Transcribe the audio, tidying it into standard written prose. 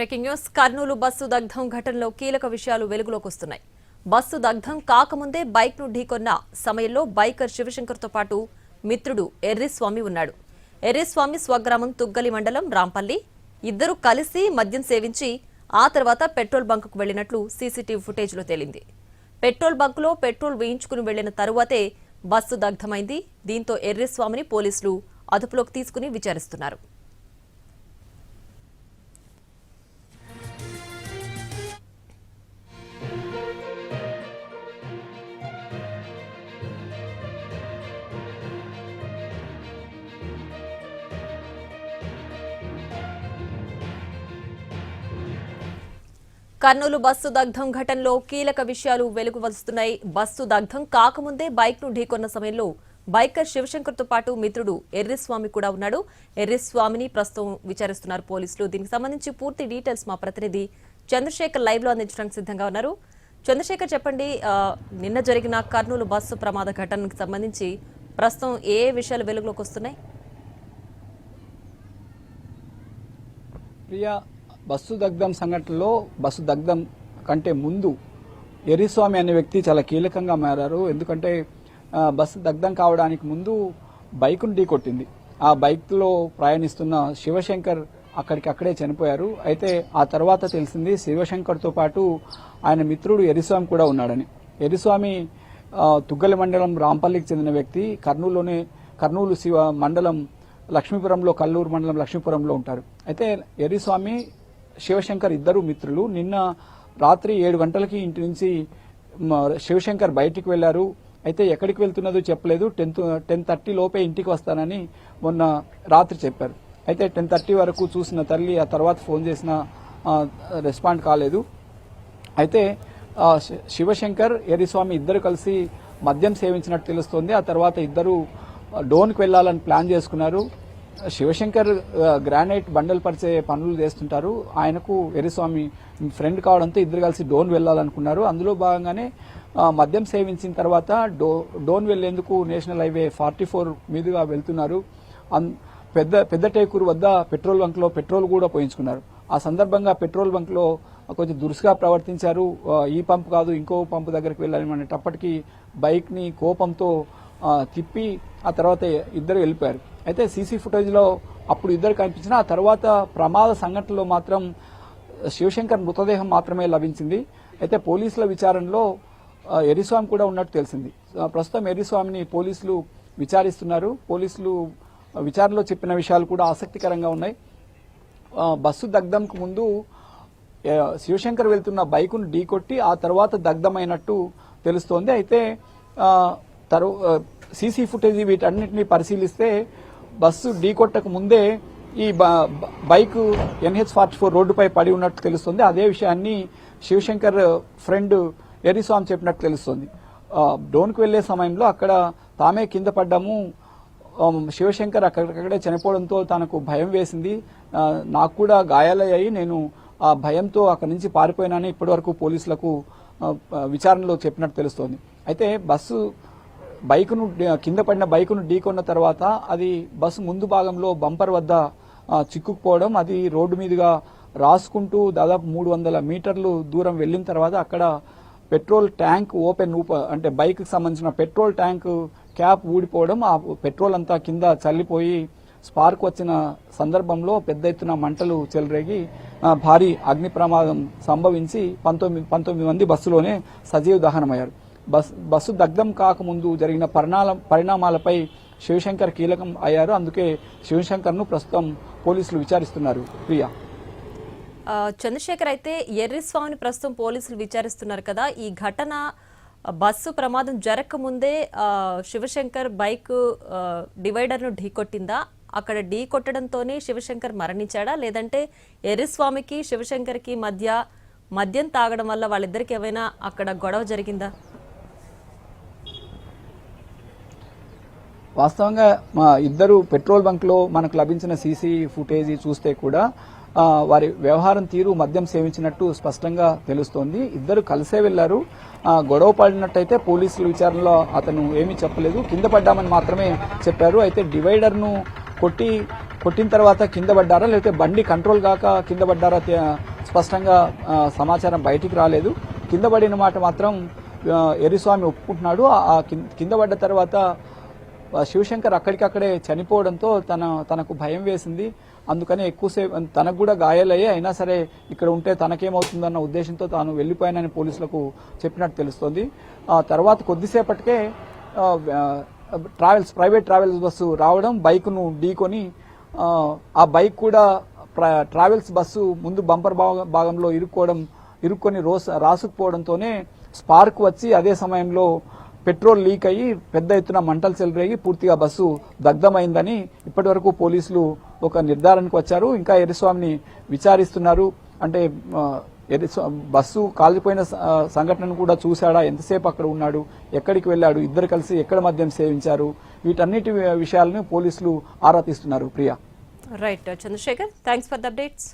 Breaking news. Kurnool bus దగ్ధం ఘటనలో కీలక విషయాలు వెలుగులోకి వస్తున్నాయి. బస్సు దగ్ధం కాకముందే బైక్ ను ఢీకొన్న సమయంలో బైకర్ శివశంకర్ తో పాటు మిత్రుడు ఎర్రిస్వామి ఉన్నాడు. ఎర్రిస్వామి స్వగ్రామం తుగ్గలి మండలం రాంపల్లి. ఇద్దరు కలిసి మద్యం సేవించి ఆ తర్వాత పెట్రోల్ బంకుకు వెళ్లినట్లు సీసీటీవీ ఫుటేజ్లో తేలింది. పెట్రోల్ బంకులో పెట్రోల్ వేయించుకుని వెళ్లిన తరువాతే బస్సు దగ్ధమైంది. దీంతో ఎర్రిస్వామిని పోలీసులు అదుపులోకి తీసుకుని విచారిస్తున్నారు. కర్నూలు బస్సు దగ్ధం ఘటనలో కీలక విషయాలు వెలుగు వస్తున్నాయి. బస్సు దగ్ధం కాకముందే బైక్ ను ఢీకొన్న సమయంలో బైకర్ శివశంకర్ తో పాటు మిత్రుడు ఎర్రిస్వామి కూడా ఉన్నాడు. ఎర్రిస్వామిని ప్రస్తుతం విచారిస్తున్నారు పోలీసులు. దీనికి సంబంధించి పూర్తి డీటెయిల్స్ మా ప్రతినిధి చంద్రశేఖర్ లైవ్ లో అందించడానికి సిద్ధంగా ఉన్నారు. చంద్రశేఖర్, చెప్పండి, నిన్న జరిగిన కర్నూలు బస్సు ప్రమాద ఘటనకు సంబంధించి ప్రస్తుతం ఏ విషయాలు వెలుగులోకి వస్తున్నాయి? ప్రియా, బస్సు దగ్ధం సంఘటనలో బస్సు దగ్ధం కంటే ముందు ఎర్రిస్వామి అనే వ్యక్తి చాలా కీలకంగా మారారు. ఎందుకంటే బస్సు దగ్ధం కావడానికి ముందు బైకును ఢీకొట్టింది. ఆ బైక్లో ప్రయాణిస్తున్న శివశంకర్ అక్కడికక్కడే చనిపోయారు. అయితే ఆ తర్వాత తెలిసింది శివశంకర్తో పాటు ఆయన మిత్రుడు ఎర్రిస్వామి కూడా ఉన్నాడని. ఎర్రిస్వామి తుగ్గలి మండలం రాంపల్లికి చెందిన వ్యక్తి. కర్నూలు శివ మండలం లక్ష్మీపురంలో, కల్లూరు మండలం లక్ష్మీపురంలో ఉంటారు. అయితే ఎర్రిస్వామి, శివశంకర్ ఇద్దరు మిత్రులు. నిన్న రాత్రి 7 గంటలకి ఇంటి నుంచి శివశంకర్ బయటికి వెళ్లారు. అయితే ఎక్కడికి వెళ్తున్నదో చెప్పలేదు. 10:30 లోపే ఇంటికి వస్తానని మొన్న రాత్రి చెప్పారు. అయితే 10:30 వరకు చూసిన తల్లి ఆ తర్వాత ఫోన్ చేసిన రెస్పాండ్ కాలేదు. అయితే శివశంకర్, ఎర్రిస్వామి ఇద్దరు కలిసి మద్యం సేవించినట్టు తెలుస్తోంది. ఆ తర్వాత ఇద్దరు డోన్కి వెళ్లాలని ప్లాన్ చేసుకున్నారు. శివశంకర్ గ్రానైట్ బండలు పరిచే పనులు చేస్తుంటారు. ఆయనకు ఎర్రిస్వామి ఫ్రెండ్ కావడంతో ఇద్దరు కలిసి డోన్ వెళ్లాలనుకున్నారు. అందులో భాగంగానే మద్యం సేవించిన తర్వాత డోన్ వెళ్లేందుకు నేషనల్ హైవే 44 మీదుగా వెళ్తున్నారు. పెద్ద టేకూరు వద్ద పెట్రోల్ బంక్ లో పెట్రోల్ కూడా పోయించుకున్నారు. ఆ సందర్భంగా పెట్రోల్ బంక్ లో కొంచెం దురుసుగా ప్రవర్తించారు. ఈ పంపు కాదు, ఇంకో పంపు దగ్గరికి వెళ్ళాలని అనేటప్పటికీ బైక్ ని కోపంతో తిప్పి ఆ తర్వాత ఇద్దరు వెళ్ళిపోయారు. అయితే సీసీ ఫుటేజ్ లో అప్పుడు ఇద్దరు కనిపించిన ఆ తర్వాత ప్రమాద సంఘటనలో మాత్రం శివశంకర్ మృతదేహం మాత్రమే లభించింది. అయితే పోలీసుల విచారణలో ఎర్రిస్వామి కూడా ఉన్నట్టు తెలిసింది. ప్రస్తుతం ఎర్రిస్వామిని పోలీసులు విచారిస్తున్నారు. పోలీసులు విచారణలో చెప్పిన విషయాలు కూడా ఆసక్తికరంగా ఉన్నాయి. బస్సు దగ్ధంకు ముందు శివశంకర్ వెళ్తున్న బైకును ఢీకొట్టి ఆ తర్వాత దగ్ధమైనట్టు తెలుస్తోంది. అయితే సీసీ ఫుటేజ్ వీటన్నిటిని పరిశీలిస్తే బస్సు ఢీకొట్టక ముందే ఈ బైక్ NH44 రోడ్డుపై పడి ఉన్నట్టు తెలుస్తుంది. అదే విషయాన్ని శివశంకర్ ఫ్రెండ్ ఎర్రిస్వామి చెప్పినట్టు తెలుస్తుంది. డోన్కు వెళ్లే సమయంలో అక్కడ తామే కింద పడ్డాము, శివశంకర్ అక్కడికక్కడే చనిపోవడంతో తనకు భయం వేసింది, నాకు కూడా గాయాలయ్యాయి, నేను ఆ భయంతో అక్కడి నుంచి పారిపోయినానని ఇప్పటివరకు పోలీసులకు విచారణలో చెప్పినట్టు తెలుస్తోంది. అయితే బైకును కింద పడిన బైకును ఢీకొన్న తర్వాత అది బస్సు ముందు భాగంలో బంపర్ వద్ద చిక్కుకుపోవడం, అది రోడ్డు మీదుగా రాసుకుంటూ దాదాపు 300 మీటర్లు దూరం వెళ్లిన తర్వాత అక్కడ పెట్రోల్ ట్యాంక్ అంటే బైక్ కి సంబంధించిన పెట్రోల్ ట్యాంక్ క్యాప్ ఊడిపోవడం, ఆ పెట్రోల్ అంతా కింద చల్లిపోయి స్పార్క్ వచ్చిన సందర్భంలో పెద్ద ఎత్తున మంటలు చెలరేగి భారీ అగ్ని ప్రమాదం సంభవించి 19 మంది బస్సులోనే సజీవ దహనమయ్యారు. బస్సు దగ్ధం కాకముందు జరిగిన పరిణామాలపై శివశంకర్ కీలకం అయ్యారు. అందుకే శివశంకర్ ను ప్రస్తుతం పోలీసులు విచారిస్తున్నారు. ప్రియా, చంద్రశేఖర్, అయితే ఎర్రిస్వామిని ప్రస్తుతం పోలీసులు విచారిస్తున్నారు కదా. ఈ ఘటన బస్సు ప్రమాదం జరగకముందే శివశంకర్ బైక్ డివైడర్ ను ఢీకొట్టిందా? అక్కడ ఢీ కొట్టడంతోనే శివశంకర్ మరణించాడా, లేదంటే ఎర్రిస్వామికి శివశంకర్ కి మధ్య మద్యం తాగడం వల్ల వాళ్ళిద్దరికి ఏమైనా అక్కడ గొడవ జరిగిందా? వాస్తవంగా ఇద్దరు పెట్రోల్ బంక్ లో మనకు లభించిన సీసీ ఫుటేజీ చూస్తే కూడా వారి వ్యవహారం తీరు మద్యం సేవించినట్టు స్పష్టంగా తెలుస్తోంది. ఇద్దరు కలిసే వెళ్లారు. గొడవ పడినట్టయితే పోలీసుల విచారణలో అతను ఏమీ చెప్పలేదు, కింద పడ్డామని మాత్రమే చెప్పారు. అయితే డివైడర్ ను కొట్టిన తర్వాత కింద పడ్డారా, లేకపోతే బండి కంట్రోల్ కాక కింద పడ్డారా స్పష్టంగా సమాచారం బయటికి రాలేదు. కింద పడిన మాట మాత్రం ఎర్రిస్వామి ఒప్పుకుంటున్నాడు. ఆ కింద పడ్డ తర్వాత శివశంకర్ అక్కడికక్కడే చనిపోవడంతో తనకు భయం వేసింది. అందుకని ఎక్కువసేపు తనకు కూడా గాయాలయ్యి అయినా సరే ఇక్కడ ఉంటే తనకేమవుతుందన్న ఉద్దేశంతో తాను వెళ్ళిపోయానని పోలీసులకు చెప్పినట్టు తెలుస్తోంది. ఆ తర్వాత కొద్దిసేపటికే ప్రైవేట్ ట్రావెల్స్ బస్సు రావడం, బైక్ను ఢీకొని ఆ బైక్ కూడా ట్రావెల్స్ బస్సు ముందు బంపర్ భాగంలో ఇరుక్కొని రాసుకుపోవడంతోనే స్పార్క్ వచ్చి అదే సమయంలో పెట్రోల్ లీక్ అయ్యి పెద్ద ఎత్తున మంటలు చెలరేగి పూర్తిగా బస్సు దగ్ధమైందని ఇప్పటి వరకు పోలీసులు ఒక నిర్ధారణకు వచ్చారు. ఇంకా ఎర్రిస్వామిని విచారిస్తున్నారు. అంటే బస్సు కాలిపోయిన సంఘటనను కూడా చూశాడా, ఎంతసేపు అక్కడ ఉన్నాడు, ఎక్కడికి వెళ్ళాడు, ఇద్దరు కలిసి ఎక్కడ మద్యం సేవించారు, వీటన్నిటి విషయాలను పోలీసులు ఆరా తీస్తున్నారు. Priya. Right Chandrashekar, thanks for the updates.